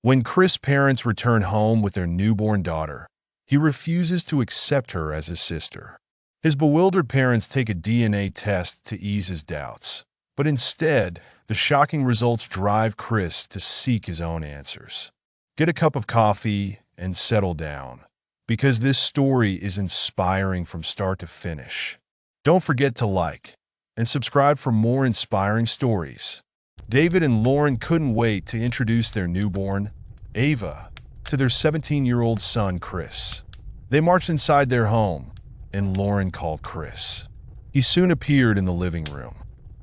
When Chris' parents return home with their newborn daughter, he refuses to accept her as his sister. His bewildered parents take a DNA test to ease his doubts, but instead, the shocking results drive Chris to seek his own answers. Get a cup of coffee and settle down, because this story is inspiring from start to finish. Don't forget to like and subscribe for more inspiring stories. David and Lauren couldn't wait to introduce their newborn, Ava, to their 17-year-old son, Chris. They marched inside their home, and Lauren called Chris. He soon appeared in the living room.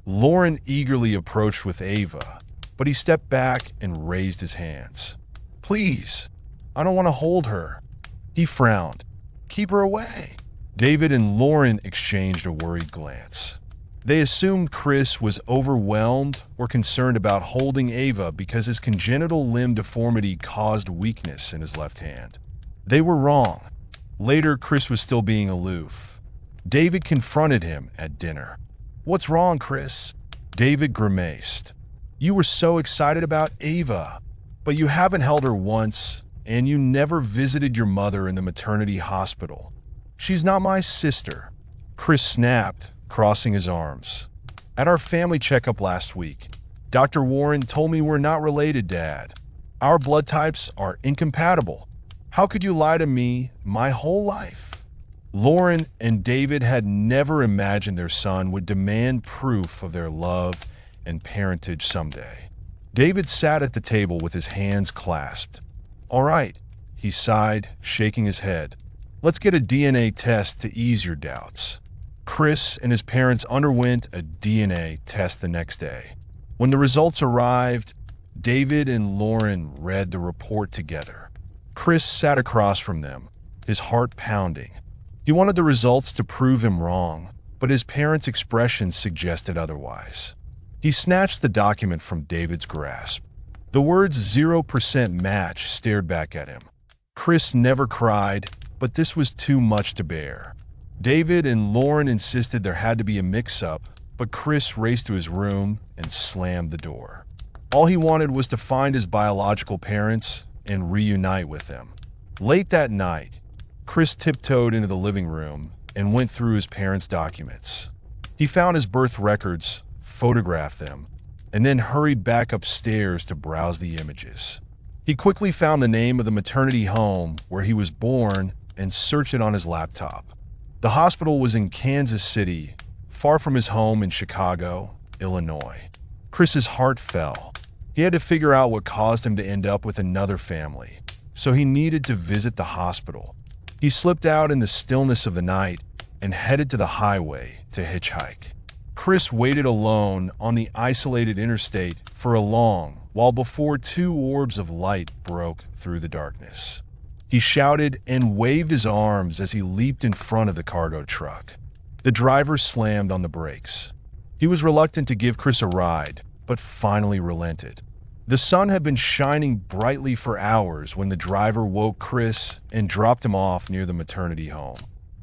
Lauren eagerly approached with Ava, but he stepped back and raised his hands. "Please, I don't want to hold her." He frowned. "Keep her away." David and Lauren exchanged a worried glance. They assumed Chris was overwhelmed or concerned about holding Ava because his congenital limb deformity caused weakness in his left hand. They were wrong. Later, Chris was still being aloof. David confronted him at dinner. "What's wrong, Chris?" David grimaced. "You were so excited about Ava, but you haven't held her once, and you never visited your mother in the maternity hospital. She's not my sister." Chris snapped, crossing his arms. "At our family checkup last week, Dr. Warren told me we're not related, Dad. Our blood types are incompatible. How could you lie to me my whole life?" Lauren and David had never imagined their son would demand proof of their love and parentage someday. David sat at the table with his hands clasped. "All right," he sighed, shaking his head. "Let's get a DNA test to ease your doubts." Chris and his parents underwent a DNA test the next day. When the results arrived, David and Lauren read the report together. Chris sat across from them, his heart pounding. He wanted the results to prove him wrong, but his parents' expressions suggested otherwise. He snatched the document from David's grasp. The words 0% match stared back at him. Chris never cried, but this was too much to bear. David and Lauren insisted there had to be a mix-up, but Chris raced to his room and slammed the door. All he wanted was to find his biological parents and reunite with them. Late that night, Chris tiptoed into the living room and went through his parents' documents. He found his birth records, photographed them, and then hurried back upstairs to browse the images. He quickly found the name of the maternity home where he was born and searched it on his laptop. The hospital was in Kansas City, far from his home in Chicago, Illinois. Chris's heart fell. He had to figure out what caused him to end up with another family, so he needed to visit the hospital. He slipped out in the stillness of the night and headed to the highway to hitchhike. Chris waited alone on the isolated interstate for a long while before two orbs of light broke through the darkness. He shouted and waved his arms as he leaped in front of the cargo truck. The driver slammed on the brakes. He was reluctant to give Chris a ride, but finally relented. The sun had been shining brightly for hours when the driver woke Chris and dropped him off near the maternity home.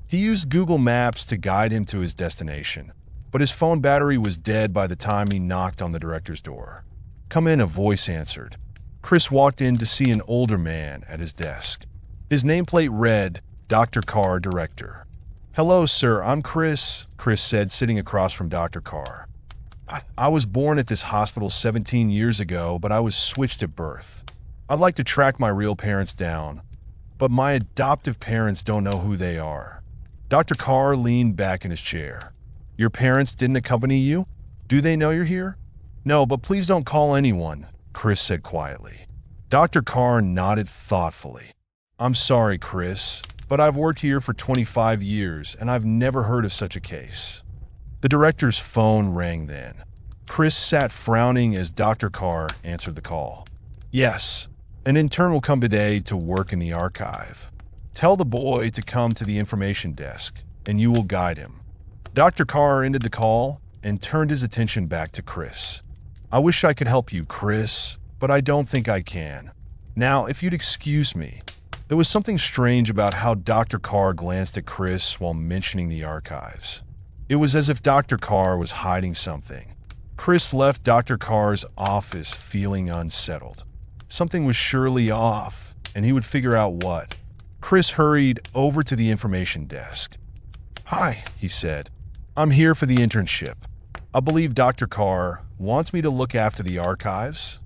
He used Google Maps to guide him to his destination, but his phone battery was dead by the time he knocked on the director's door. "Come in," a voice answered. Chris walked in to see an older man at his desk. His nameplate read, "Dr. Carr, Director." "Hello, sir, I'm Chris," Chris said, sitting across from Dr. Carr. I was born at this hospital 17 years ago, but I was switched at birth. I'd like to track my real parents down, but my adoptive parents don't know who they are." Dr. Carr leaned back in his chair. "Your parents didn't accompany you? Do they know you're here?" "No, but please don't call anyone," Chris said quietly. Dr. Carr nodded thoughtfully. "I'm sorry, Chris, but I've worked here for 25 years and I've never heard of such a case." The director's phone rang then. Chris sat frowning as Dr. Carr answered the call. "Yes, an intern will come today to work in the archive. Tell the boy to come to the information desk and you will guide him." Dr. Carr ended the call and turned his attention back to Chris. "I wish I could help you, Chris, but I don't think I can. Now, if you'd excuse me." There was something strange about how Dr. Carr glanced at Chris while mentioning the archives. It was as if Dr. Carr was hiding something. Chris left Dr. Carr's office feeling unsettled. Something was surely off, and he would figure out what. Chris hurried over to the information desk. "Hi," he said. "I'm here for the internship. I believe Dr. Carr wants me to look after the archives."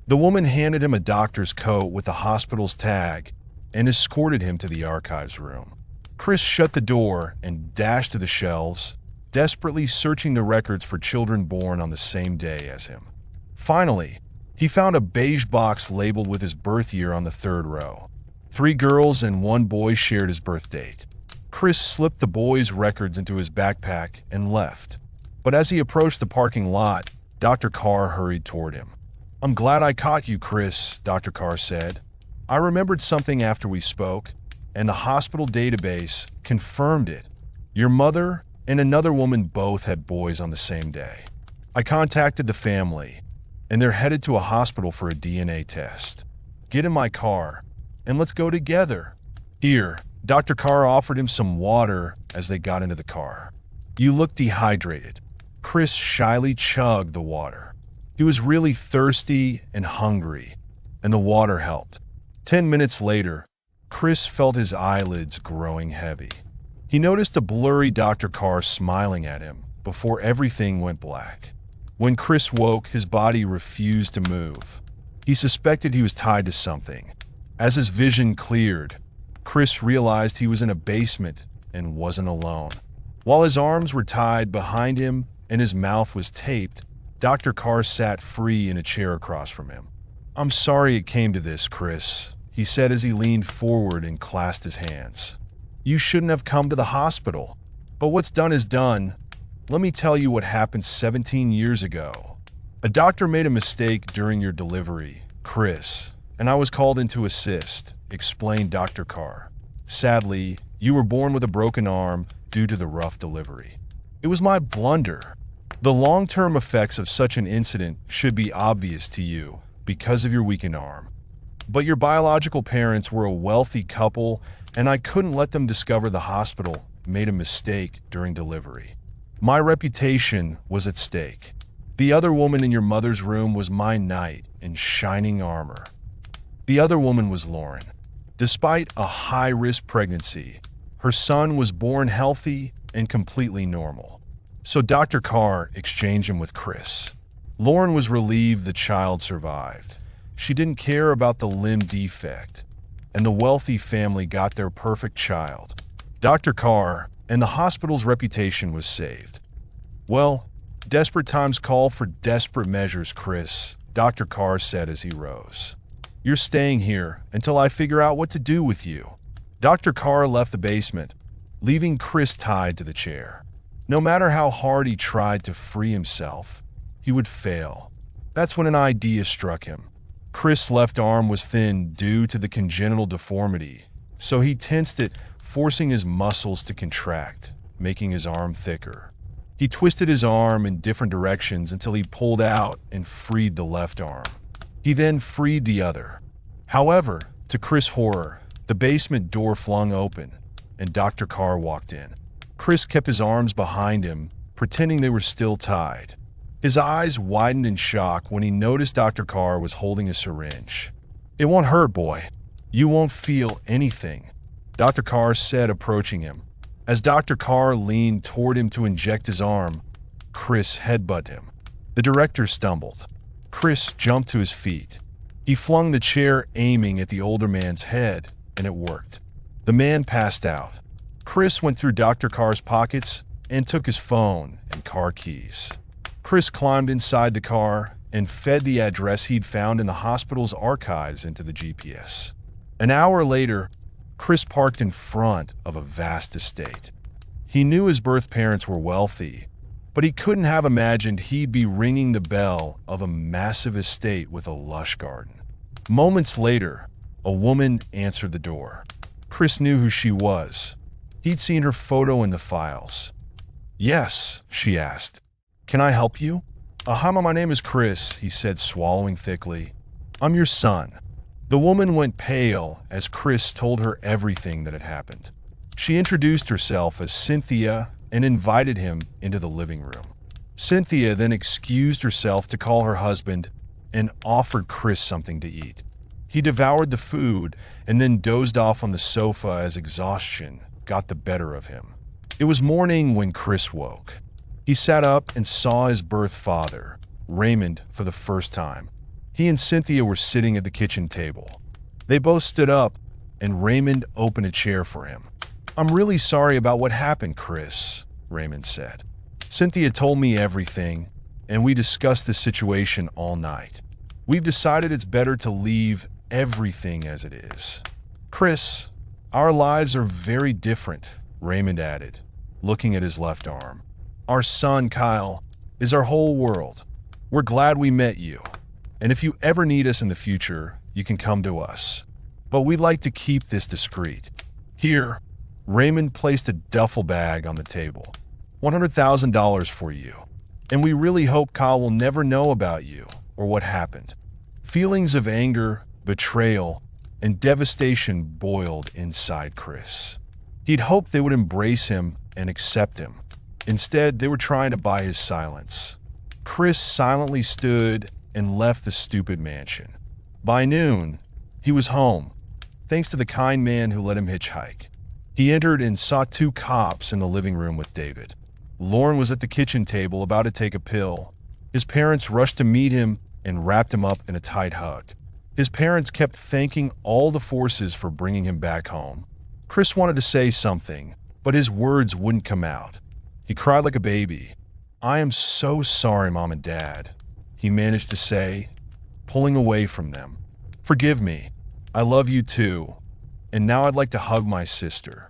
The woman handed him a doctor's coat with the hospital's tag and escorted him to the archives room. Chris shut the door and dashed to the shelves, desperately searching the records for children born on the same day as him. Finally, he found a beige box labeled with his birth year on the third row. 3 girls and 1 boy shared his birth date. Chris slipped the boys' records into his backpack and left. But as he approached the parking lot, Dr. Carr hurried toward him. "I'm glad I caught you, Chris," Dr. Carr said. "I remembered something after we spoke, and the hospital database confirmed it. Your mother and another woman both had boys on the same day. I contacted the family, and they're headed to a hospital for a DNA test. Get in my car, and let's go together." "Here," Dr. Carr offered him some water as they got into the car. "You look dehydrated." Chris shyly chugged the water. He was really thirsty and hungry, and the water helped. 10 minutes later, Chris felt his eyelids growing heavy. He noticed a blurry Dr. Carr smiling at him before everything went black. When Chris woke, his body refused to move. He suspected he was tied to something. As his vision cleared, Chris realized he was in a basement and wasn't alone. While his arms were tied behind him and his mouth was taped, Dr. Carr sat free in a chair across from him. "I'm sorry it came to this, Chris," he said as he leaned forward and clasped his hands. "You shouldn't have come to the hospital. But what's done is done. Let me tell you what happened 17 years ago. A doctor made a mistake during your delivery, Chris, and I was called in to assist," explained Dr. Carr. "Sadly, you were born with a broken arm due to the rough delivery. It was my blunder. The long-term effects of such an incident should be obvious to you because of your weakened arm. But your biological parents were a wealthy couple, and I couldn't let them discover the hospital made a mistake during delivery. My reputation was at stake. The other woman in your mother's room was my knight in shining armor. The other woman was Lauren. Despite a high-risk pregnancy, her son was born healthy and completely normal. So Dr. Carr exchanged him with Chris. Lauren was relieved the child survived. She didn't care about the limb defect, and the wealthy family got their perfect child. Dr. Carr and the hospital's reputation was saved. Well, desperate times call for desperate measures, Chris, Dr. Carr said as he rose. You're staying here until I figure out what to do with you. Dr. Carr left the basement, leaving Chris tied to the chair. No matter how hard he tried to free himself, he would fail. That's when an idea struck him. Chris' left arm was thin due to the congenital deformity, so he tensed it, forcing his muscles to contract, making his arm thicker. He twisted his arm in different directions until he pulled out and freed the left arm. He then freed the other. However, to Chris' horror, the basement door flung open, and Dr. Carr walked in. Chris kept his arms behind him, pretending they were still tied. His eyes widened in shock when he noticed Dr. Carr was holding a syringe. "It won't hurt, boy. You won't feel anything," Dr. Carr said, approaching him. As Dr. Carr leaned toward him to inject his arm, Chris headbutted him. The director stumbled. Chris jumped to his feet. He flung the chair, aiming at the older man's head, and it worked. The man passed out. Chris went through Dr. Carr's pockets and took his phone and car keys. Chris climbed inside the car and fed the address he'd found in the hospital's archives into the GPS. An hour later, Chris parked in front of a vast estate. He knew his birth parents were wealthy, but he couldn't have imagined he'd be ringing the bell of a massive estate with a lush garden. Moments later, a woman answered the door. Chris knew who she was. He'd seen her photo in the files. "Yes," she asked. "Can I help you?" "Hi, my name is Chris," he said, swallowing thickly. "I'm your son." The woman went pale as Chris told her everything that had happened. She introduced herself as Cynthia and invited him into the living room. Cynthia then excused herself to call her husband and offered Chris something to eat. He devoured the food and then dozed off on the sofa as exhaustion got the better of him. It was morning when Chris woke. He sat up and saw his birth father, Raymond, for the first time. He and Cynthia were sitting at the kitchen table. They both stood up, and Raymond opened a chair for him. "I'm really sorry about what happened, Chris," Raymond said. "Cynthia told me everything, and we discussed the situation all night. We've decided it's better to leave everything as it is." "Chris, our lives are very different," Raymond added, looking at his left arm. "Our son, Kyle, is our whole world. We're glad we met you, and if you ever need us in the future, you can come to us. But we'd like to keep this discreet." Here, Raymond placed a duffel bag on the table. $100,000 for you, and we really hope Kyle will never know about you or what happened. Feelings of anger, betrayal, and devastation boiled inside Chris. He'd hoped they would embrace him and accept him. Instead, they were trying to buy his silence. Chris silently stood and left the stupid mansion. By noon, he was home, thanks to the kind man who let him hitchhike. He entered and saw two cops in the living room with David. Lauren was at the kitchen table about to take a pill. His parents rushed to meet him and wrapped him up in a tight hug. His parents kept thanking all the forces for bringing him back home. Chris wanted to say something, but his words wouldn't come out. He cried like a baby. "I am so sorry, Mom and Dad," he managed to say, pulling away from them. "Forgive me. I love you too. And now I'd like to hug my sister."